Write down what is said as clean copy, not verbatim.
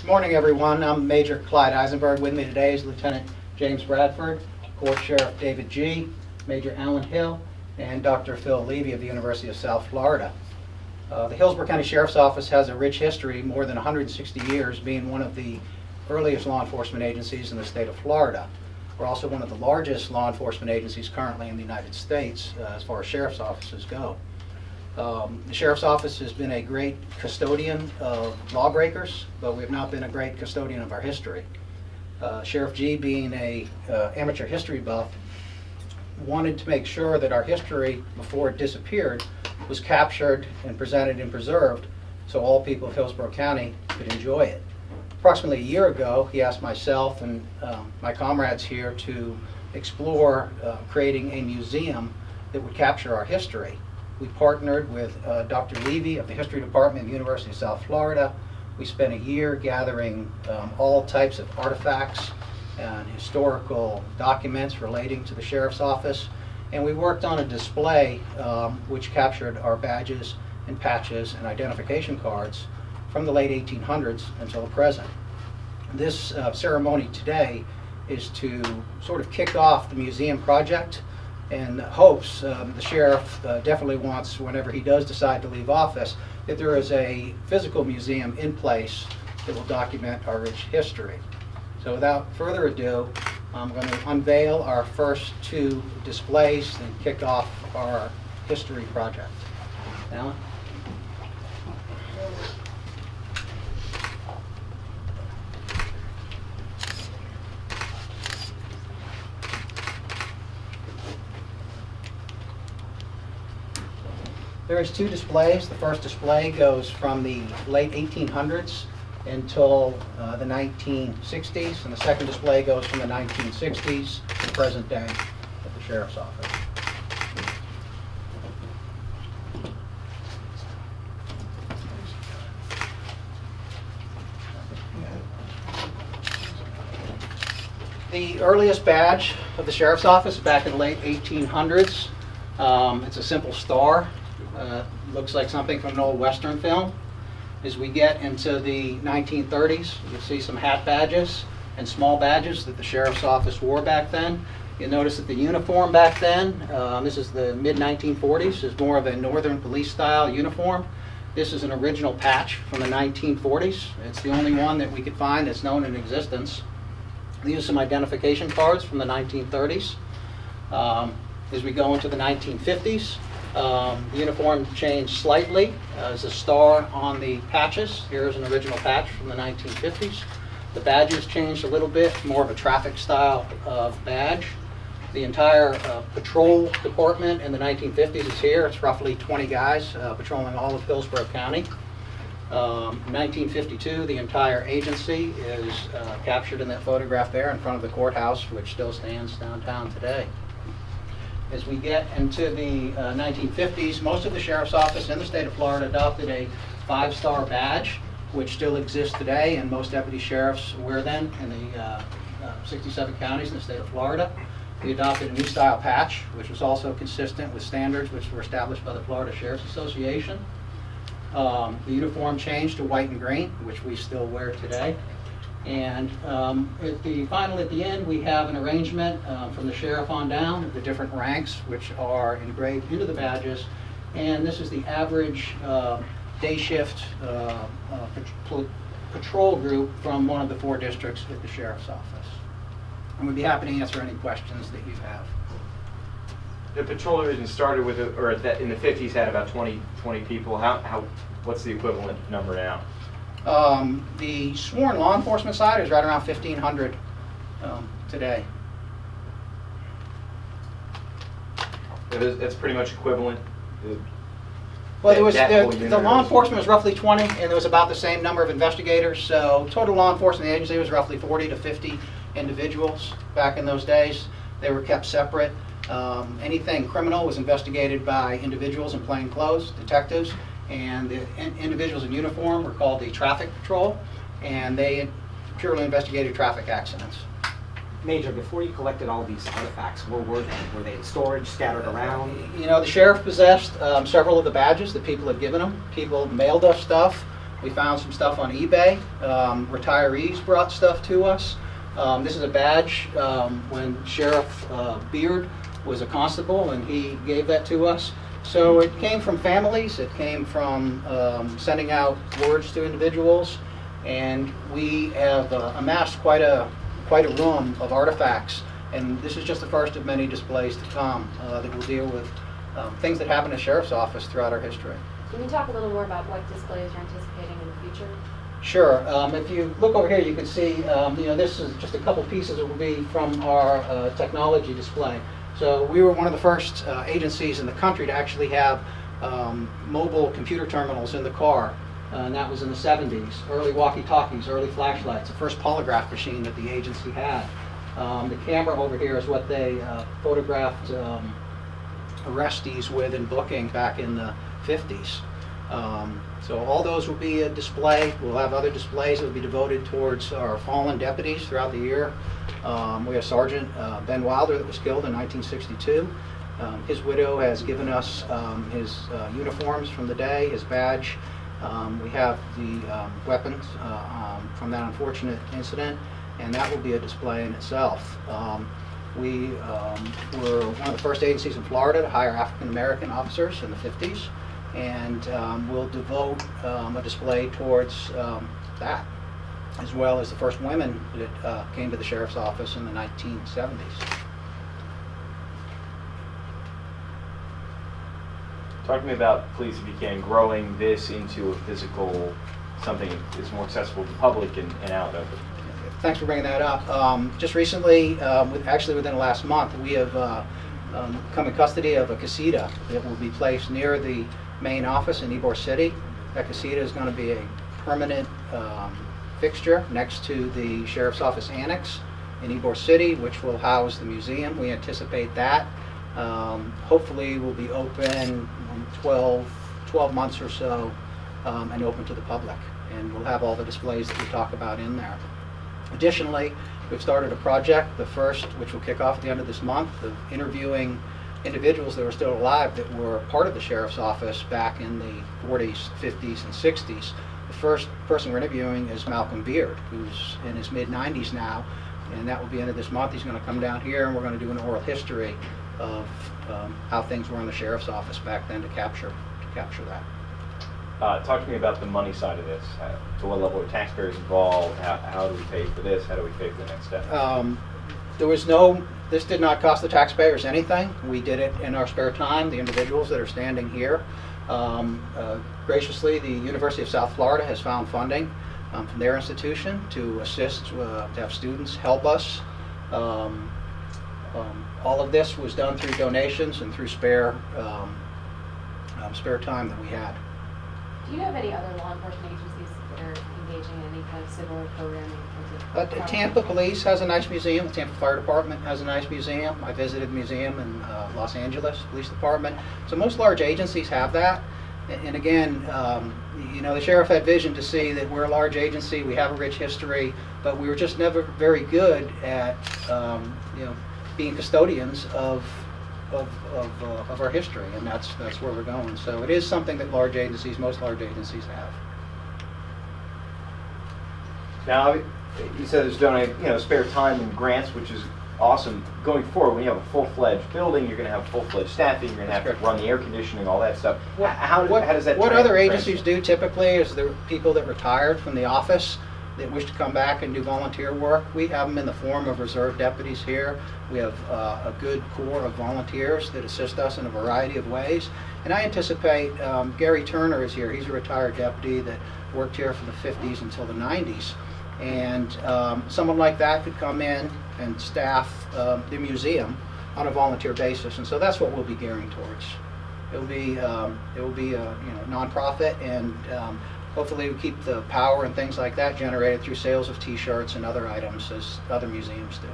Morning, everyone. I'm Major Clyde Eisenberg. With me today is Lieutenant James Bradford, Court Sheriff David G., Major Alan Hill, and Dr. Phil Levy of the University of South Florida. The Hillsborough County Sheriff's Office has a rich history, more than 160 years, being one of the earliest law enforcement agencies in the state of Florida. We're also one of the largest law enforcement agencies currently in the United States as far as sheriff's offices go. The Sheriff's Office has been a great custodian of lawbreakers, but we have not been a great custodian of our history. Sheriff G, being a amateur history buff, wanted to make sure that our history, before it disappeared, was captured and presented and preserved so all people of Hillsborough County could enjoy it. Approximately a year ago, he asked myself and my comrades here to explore creating a museum that would capture our history. We partnered with Dr. Levy of the History Department at the University of South Florida. We spent a year gathering all types of artifacts and historical documents relating to the Sheriff's Office, and we worked on a display which captured our badges and patches and identification cards from the late 1800s until the present. This ceremony today is to sort of kick off the museum project, and hopes the sheriff definitely wants, whenever he does decide to leave office, that there is a physical museum in place that will document our rich history. So without further ado, I'm going to unveil our first two displays and kick off our history project. Alan? There's two displays. The first display goes from the late 1800s until the 1960s, and the second display goes from the 1960s to the present day at the Sheriff's Office. The earliest badge of the Sheriff's Office is back in the late 1800s. It's a simple star. Looks like something from an old Western film. As we get into the 1930s, you'll see some hat badges and small badges that the Sheriff's Office wore back then. You'll notice that the uniform back then, this is the mid-1940s, is more of a Northern Police style uniform. This is an original patch from the 1940s. It's the only one that we could find that's known in existence. These are some identification cards from the 1930s. As we go into the 1950s, the uniform changed slightly. There's a star on the patches. Here's an original patch from the 1950s. The badges changed a little bit, more of a traffic style badge. The entire patrol department in the 1950s is here. It's roughly 20 guys patrolling all of Hillsborough County. In 1952, the entire agency is captured in that photograph there in front of the courthouse, which still stands downtown today. As we get into the 1950s, most of the Sheriff's Office in the state of Florida adopted a 5-star badge, which still exists today, and most deputy sheriffs wear them in the 67 counties in the state of Florida. We adopted a new style patch, which was also consistent with standards which were established by the Florida Sheriff's Association. The uniform changed to white and green, which we still wear today. And at the end, we have an arrangement from the sheriff on down of the different ranks, which are engraved into the badges. And this is the average day shift patrol group from one of the 4 districts at the sheriff's office. And we'd be happy to answer any questions that you have. The patrol division started with, in the 50s, had about 20 people. What's the equivalent number now? The sworn law enforcement side is right around 1,500 today. That's pretty much equivalent. Well, there was the law enforcement was roughly 20, and there was about the same number of investigators. So total law enforcement agency was roughly 40 to 50 individuals back in those days. They were kept separate. Anything criminal was investigated by individuals in plain clothes, detectives. And the individuals in uniform were called the traffic patrol, and they purely investigated traffic accidents. Major, before you collected all these artifacts, where were they? Were they in storage, scattered around? You know, the sheriff possessed several of the badges that people had given him. People mailed us stuff. We found some stuff on eBay. Retirees brought stuff to us. This is a badge when Sheriff Beard was a constable, and he gave that to us. So it came from families, it came from sending out words to individuals, and we have amassed quite a room of artifacts. And this is just the first of many displays to come that will deal with things that happen in the Sheriff's Office throughout our history. Can you talk a little more about what displays you're anticipating in the future? Sure. If you look over here, you can see, this is just a couple pieces that will be from our technology display. So we were one of the first agencies in the country to actually have mobile computer terminals in the car, and that was in the 70s. Early walkie-talkies, early flashlights, the first polygraph machine that the agency had. The camera over here is what they photographed arrestees with in booking back in the 50s. So all those will be a display. We'll have other displays that will be devoted towards our fallen deputies throughout the year. We have Sergeant Ben Wilder that was killed in 1962. His widow has given us his uniforms from the day, his badge. We have the weapons from that unfortunate incident, and that will be a display in itself. We were one of the first agencies in Florida to hire African American officers in the 50s, and we'll devote a display towards that, as well as the first women that came to the Sheriff's Office in the 1970s. Talk to me about, please, if you can, growing this into a physical, something that's more accessible to the public and out of it. Thanks for bringing that up. Just recently, actually within the last month, we have come in custody of a casita that will be placed near the main office in Ybor City. That casita is going to be a permanent fixture next to the Sheriff's Office Annex in Ybor City, which will house the museum. We anticipate that. Hopefully will be open in 12 months or so and open to the public. And we'll have all the displays that we talk about in there. Additionally, we've started a project, the first, which will kick off at the end of this month, of interviewing individuals that are still alive that were part of the Sheriff's Office back in the 40s, 50s, and 60s. The first person we're interviewing is Malcolm Beard, who's in his mid-90s now, and that will be end of this month. He's going to come down here, and we're going to do an oral history of how things were in the Sheriff's Office back then to capture that. Talk to me about the money side of this. To what level are taxpayers involved? How do we pay for this? How do we pay for the next step? This did not cost the taxpayers anything. We did it in our spare time, the individuals that are standing here. Graciously, the University of South Florida has found funding from their institution to assist, to have students help us. All of this was done through donations and through spare time that we had. Do you have any other law enforcement agencies that are engaging in any kind of similar programming in terms of Tampa Police has a nice museum. The Tampa Fire Department has a nice museum. I visited the museum in Los Angeles Police Department. So most large agencies have that. And again, the sheriff had vision to see that we're a large agency. We have a rich history, but we were just never very good at being custodians of our history, and that's where we're going. So it is something that most large agencies have. Now, you said there's donate, spare time and grants, which is awesome. Going forward, when you have a full-fledged building, you're going to have full-fledged staffing. You're going to have to run the air conditioning, all that stuff. How does that? What other agencies do typically is the people that retired from the office that wish to come back and do volunteer work. We have them in the form of reserve deputies here. We have a good core of volunteers that assist us in a variety of ways. And I anticipate, Gary Turner is here. He's a retired deputy that worked here from the 50s until the 90s. And someone like that could come in and staff the museum on a volunteer basis. And so that's what we'll be gearing towards. It will be a nonprofit, and hopefully we keep the power and things like that generated through sales of T-shirts and other items as other museums do.